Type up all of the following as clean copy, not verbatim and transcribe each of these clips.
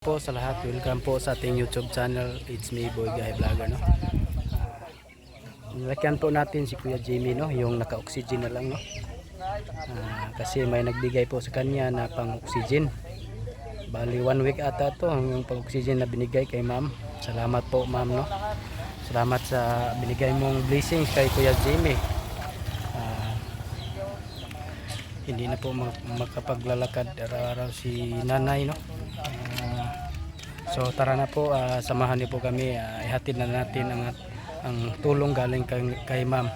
Po sa lahat, welcome po sa ating YouTube channel. It's me, Boy Guy Vlogger, no. Nilakyan po natin si Kuya Jimmy, no, yung naka-oxygen na lang, no. Kasi may nagbigay po sa kanya na pang-oxygen. Bali 1 week ata to yung pang-oxygen na binigay kay Ma'am. Salamat po, Ma'am, no. Salamat sa binigay mong blessings kay Kuya Jimmy. Hindi na po makapaglalakad araw-araw si Nanay, no. So tara na po, samahan niyo po kami, ihatid na natin ang tulong galing kay Ma'am.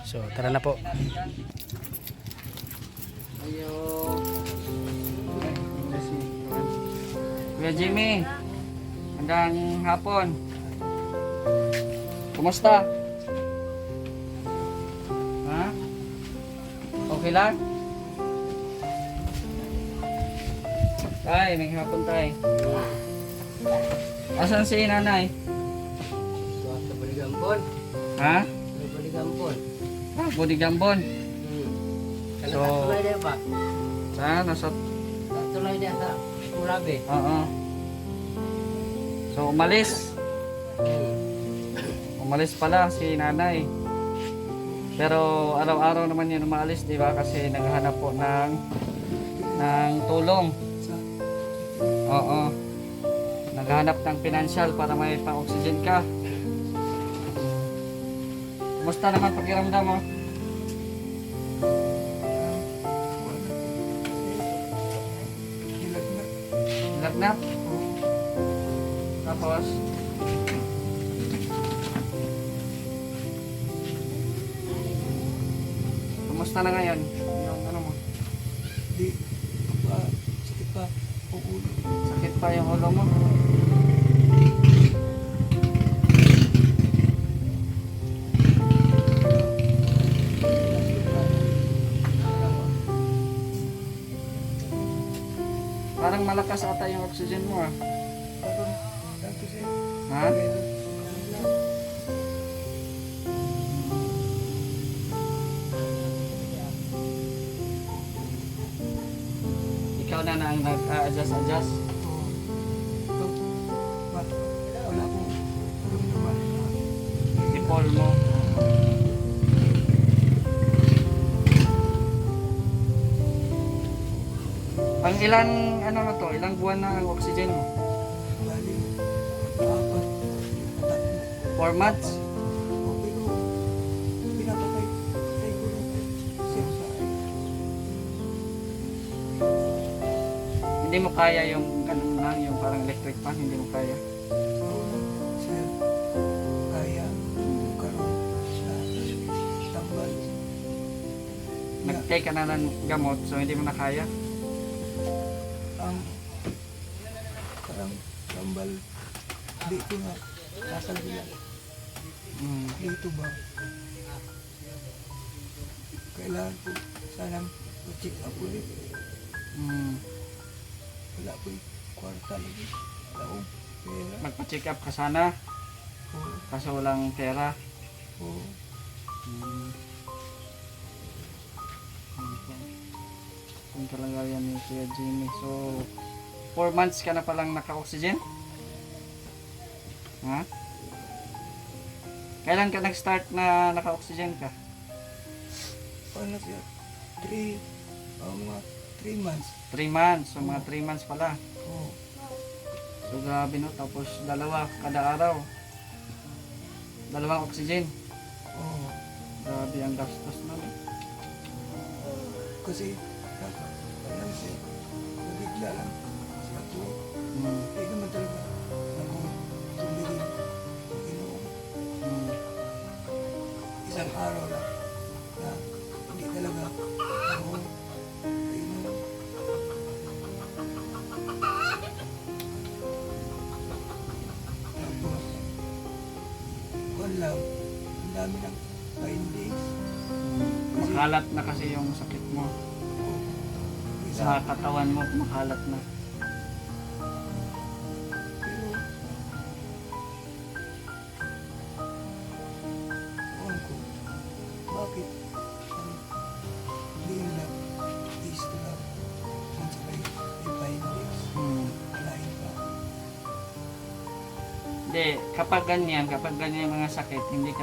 So tara na po. Ayo. Kuya Jimmy, magandang hapon. Kumusta? Ha? Okay lang? Tay, may hapon tay. Asan si nanay? Sa Buligambon. Ha? Sa Buligambon. Budigambon. Kalau So- tak tulay dia pak. Saan? Nasa... Tak tulay dia sa Kulabe. Oo. So umalis. Umalis pala si nanay. Pero araw-araw naman yun umaalis, di ba? Kasi naghahanap po ng tulong. Oo. Naghahanap ng financial para may pang-oxygen ka. Kumusta naman pakiramdam mo? Lagnat? Tapos? Kumusta na ngayon? Yung ano mo? Di pa sakit pa ang ulo. Sakit pa yung ulo mo? Parang malakas ata yung oxygen mo ah. Parang dito siya. Ha? Ikaw na ang nag-adjust. Ito. Wala akong naman. Ipol mo. Ang ilang ano na to? Ilang buwan na ang oxygen mo? Bali. Apat. Tatlo. 4 months? O, pero pinapatay. Patay ko lang siya sa akin. Hindi mo kaya yung ganun lang, yung parang electric fan, hindi mo kaya. Oo lang. Sir. Kaya. Karoon. Sa tambal. Nag-take ka na ng gamot, so hindi mo na kaya. Ang parang tambal. Dito nga. Nasa gila. Dito ba? Kailangan ko sanang check up ulit. Wala po yung kwarta lagi. Taong pera. Magpa-check up ka sana, Oo. kaso walang pera. Oo. Kung talaga yan ni Kuya Jimmy. So, 4 months ka na palang naka-oxygen? Ha? Kailan ka nag-start na naka-oxygen ka? Ano siya? 3 mga 3 months. 3 months. So, mga 3 months pala. Oo. So, grabe no. Tapos, dalawa kada araw. Dalawang oxygen. Oo. Grabe ang gastos na. No? Kasi ano siya? Nabigla lang siya po. Hindi naman talaga ako tumigil. Inom. Isang araw lang na hindi talaga ako inom. Tapos kung lang, ang dami ng findings. Makalat na kasi yung sakit mo. Sa katawan mo, makalat na. Pero ewan ko, bakit ang hindi lang is lang kung sa kayo may findings, lain pa. Hindi, kapag ganyan yung mga sakit, hindi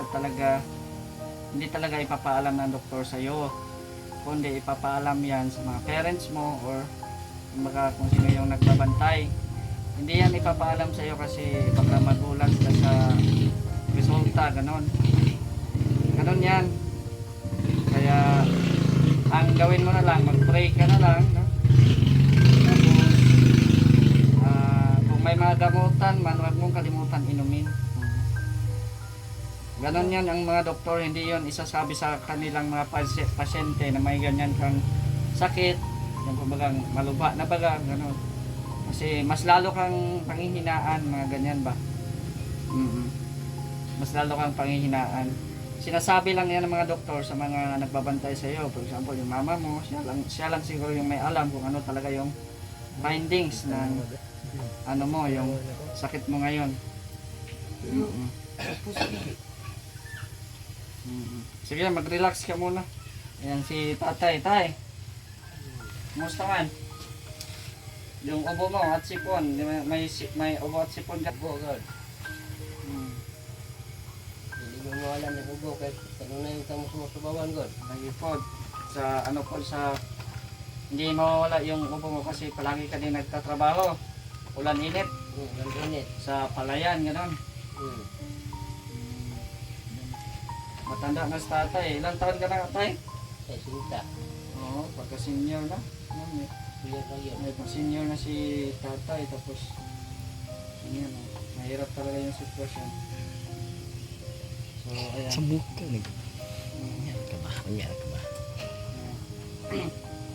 talaga ipapaalam ng doktor sa iyo. Kundi ipapaalam yan sa mga parents mo or kumbaga kung sino yung nagbabantay. Hindi yan ipapaalam sa iyo kasi baka magulat ka sa resulta, ganon. Ganon yan. Kaya ang gawin mo na lang, mag-pray ka na lang, no? Kung may mga gamutan man, huwag mong kalimutan inumin. Ganon yan ang mga doktor, hindi yon isasabi sa kanilang mga pasyente na may ganyan kang sakit, yung kumbaga maluba na baga, ganon. Kasi mas lalo kang panghihinaan, mga ganyan ba? Mas lalo kang panghihinaan. Sinasabi lang yan ng mga doktor sa mga nagbabantay sa iyo. For example, yung mama mo, siya lang siguro yung may alam kung ano talaga yung findings ng ano mo, yung sakit mo ngayon. Sige, mag-relax ka muna. Ayan si tatay. Tay, kumusta man? Yung ubo mo at sipon, may ubo at sipon ka. Ubo, God. Hindi mo mawala ng ubo kahit ano na yung tamo sumusubawan, God. Nagipod sa ano po sa hindi mawawala yung ubo mo kasi palagi ka din nagtatrabaho. Ulan init Ganunit. sa palayan, gano'n. Matanda na si tatay. Ilang taon ka na, tay? Ay, sinta. Oo, pagka-senior na. Clear lang yun. May senior na si tatay, tapos yun, mahirap talaga yung sitwasyon. So, ayan. Sabuk ka Yan ka ba? Yan ka ba?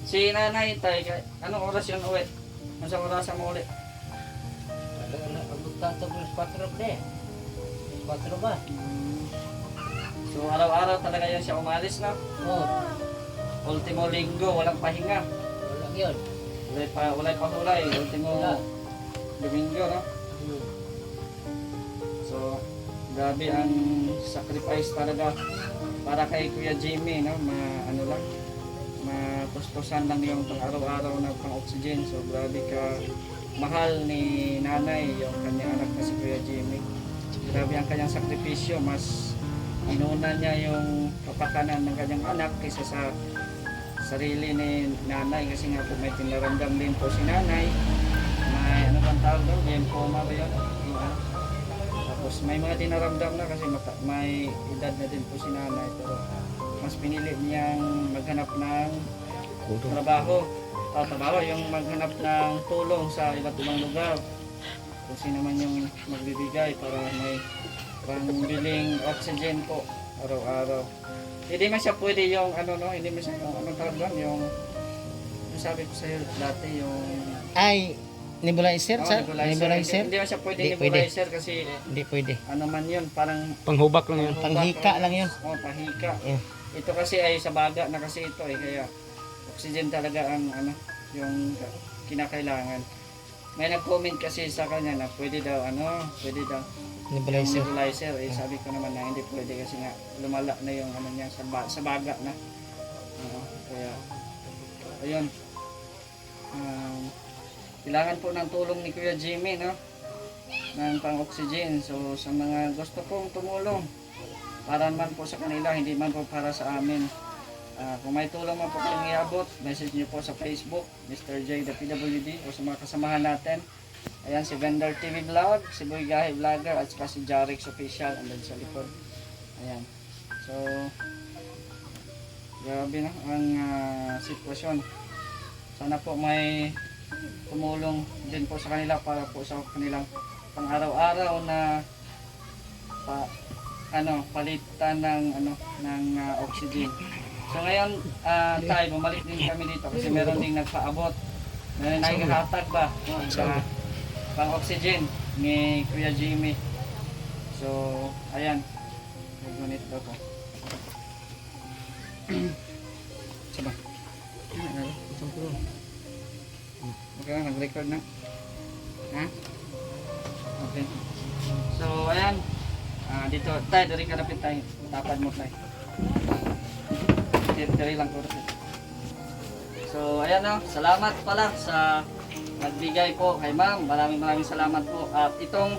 Si nanay, tay, anong oras yun uwi? Masang oras mo ulit? Pagbukato ko sa 4 de. 4 ba? So, araw-araw talaga yan siya umalis na. Oo. Ultimo linggo, walang pahinga. Wala yun. Walay pa hulay. Ultimo Wala. Domingo, no? So, grabe ang sacrifice talaga para kay Kuya Jimmy, no? Ano lang, matustusan lang yung pang-araw-araw na pang-oxygen. So, grabe ka mahal ni nanay yung kanyang anak na si Kuya Jimmy. Grabe ang kanyang sakripisyo. Mas inuna niya yung kapakanan ng kanyang anak kaysa sa sarili ni nanay kasi nga po may tinaramdam din po si nanay. May ano bang tawag doon? Lymphoma ba yun? Tapos may mga dinaramdam na kasi may edad na din po si nanay pero mas pinili niyang maghanap ng trabaho yung maghanap ng tulong sa iba't ibang lugar kung sino man yung magbibigay para may pangbiling oxygen po araw-araw. Hindi man siya pwede yung ano no, hindi man siya yung anong tawag doon, yung sabi ko sa'yo dati yung Ay, nebulizer, sir? Nebulizer? Hindi man siya pwede Hindi pwede. nebulizer kasi Hindi pwede. ano man yun, parang Panghubak lang yun. Panghika lang yun. pahika. Yeah. Ito kasi ay sa baga na kasi ito kaya oxygen talaga ang ano yung kinakailangan. May nag-comment kasi sa kanya na pwede daw Nebulizer. nebulizer. Sabi ko naman na hindi pwede kasi nga lumala na yung ano niya sa baga na. Kaya ayun. Kailangan po ng tulong ni Kuya Jimmy, no? Ng pang-oxygen. So sa mga gusto pong tumulong para man po sa kanila, hindi man po para sa amin. Kung may tulong man po kayong iabot, message niyo po sa Facebook, Mr. J the PWD, o sa mga kasamahan natin. Ayan, si Vendor TV Vlog, si Boy Gahi Vlogger, at saka si Jarix Official, andun sa likod. Ayan. So, grabe na ang sitwasyon. Sana po may tumulong din po sa kanila para po sa kanilang pang-araw-araw na palitan ng oxygen. So ngayon, tayo bumalik din kami dito kasi meron ding nagpaabot. Naghahatag ba sa pang-oxygen ni Kuya Jimmy. So, ayan. Ngunit daw ko. Saba. Okay, nag-record na. Ha? Okay. So, ayan. Dito, tayo, dari ka napit tayo. Tapad mo tayo. Dari lang ko. So, ayan o. Salamat pala sa nagbigay po kay ma'am. Maraming salamat po. At itong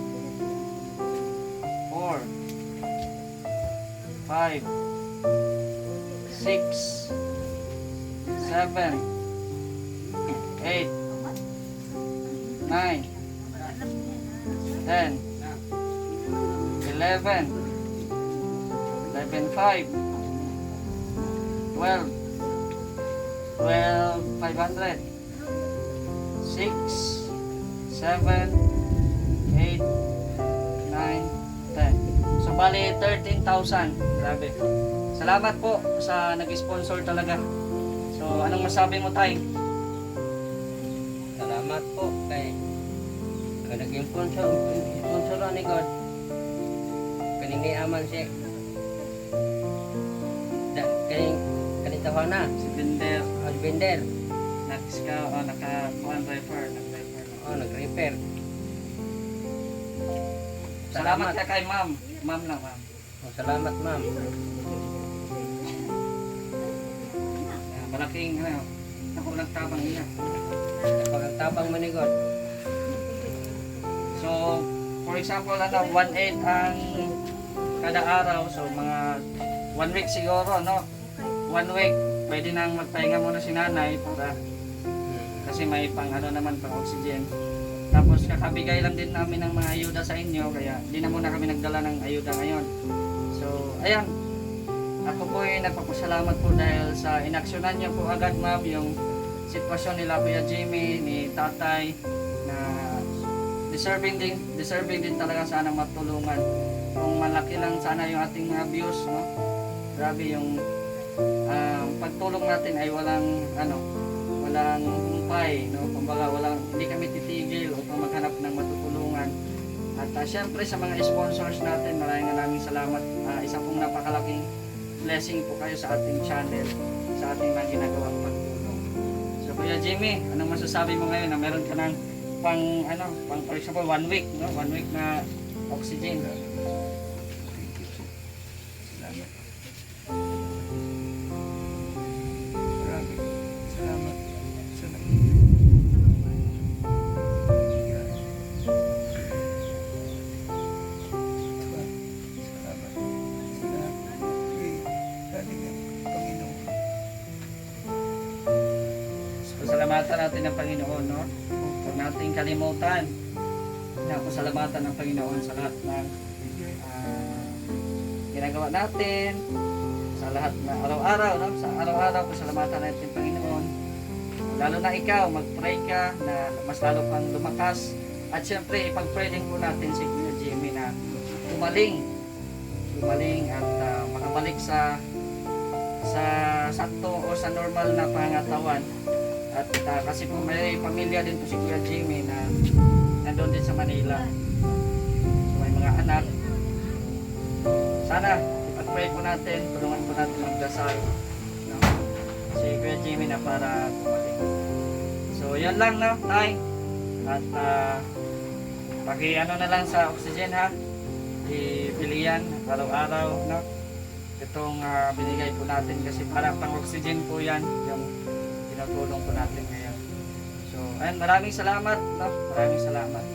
4, 5, 6, 7, 8, 9, 10, 11, 11.5, 12, 12,500, 6, 7, 8, 9, 10. So bali 13,000. Grabe. Salamat po sa nag-sponsor talaga. So anong masabi mo, Tay? Salamat po kay naging sponsor ni God. Kaning aman siya. Kaning tawa na. Si Binder. Albinder. Naka-refer. Nag-repair. Salamat ka kay ma'am. Ma'am lang, ma'am. Salamat ma'am. Malaking, ako nagtabang niya. Napagtabang mo ni God. So, for example, 1.8 ang kada araw. So, mga 1 week siguro, no? 1 week, pwede nang magpahinga muna si nanay para kasi may pang naman, pang oxygen. Tapos kakabigay lang din namin ng mga ayuda sa inyo, kaya hindi na muna kami nagdala ng ayuda ngayon. So, ayan. Ako po ay nagpapasalamat po dahil sa inaksyonan niyo po agad, ma'am, yung sitwasyon nila Kuya Jimmy, ni Tatay, na deserving din talaga sana matulungan. Kung malaki lang sana yung ating mga views, no? Grabe yung pagtulong natin ay walang humpay, no? Kumbaga hindi kami titigil upang maghanap ng matutulungan. At syempre sa mga sponsors natin, maraming salamat. Isa pong napakalaking blessing po kayo sa ating channel, sa ating mga ginagawang pagtulong. So Kuya Jimmy, anong masasabi mo ngayon na meron ka ng pang for example 1 week, no? 1 week na oxygen. Salamat. Maraming salamat sa Pasalamatan natin ang Panginoon, no? Huwag nating kalimutan na pasalamatan ng Panginoon sa lahat ng ginagawa natin, sa lahat na araw-araw, no? Sa araw-araw, pasalamatan natin Panginoon. Lalo na ikaw, mag-pray ka na mas lalo pang lumakas. At siyempre, ipag-pray din po natin si Kuya Jimmy na gumaling at makabalik sa sakto o sa normal na pangatawan. At kasi po may pamilya din po si Kuya Jimmy na nandun din sa Manila. So, may mga anak. Sana, ipag-pray po natin, tulungan po natin magdasal. No? Si Kuya Jimmy na para gumaling. So, yan lang, no, Tay. At paki-ano na lang sa oxygen, ha. Ibili yan araw-araw, no. Itong binigay po natin kasi para pang oxygen po yan yung tinutulong po natin ngayon. So, ayun, maraming salamat, no. Maraming salamat.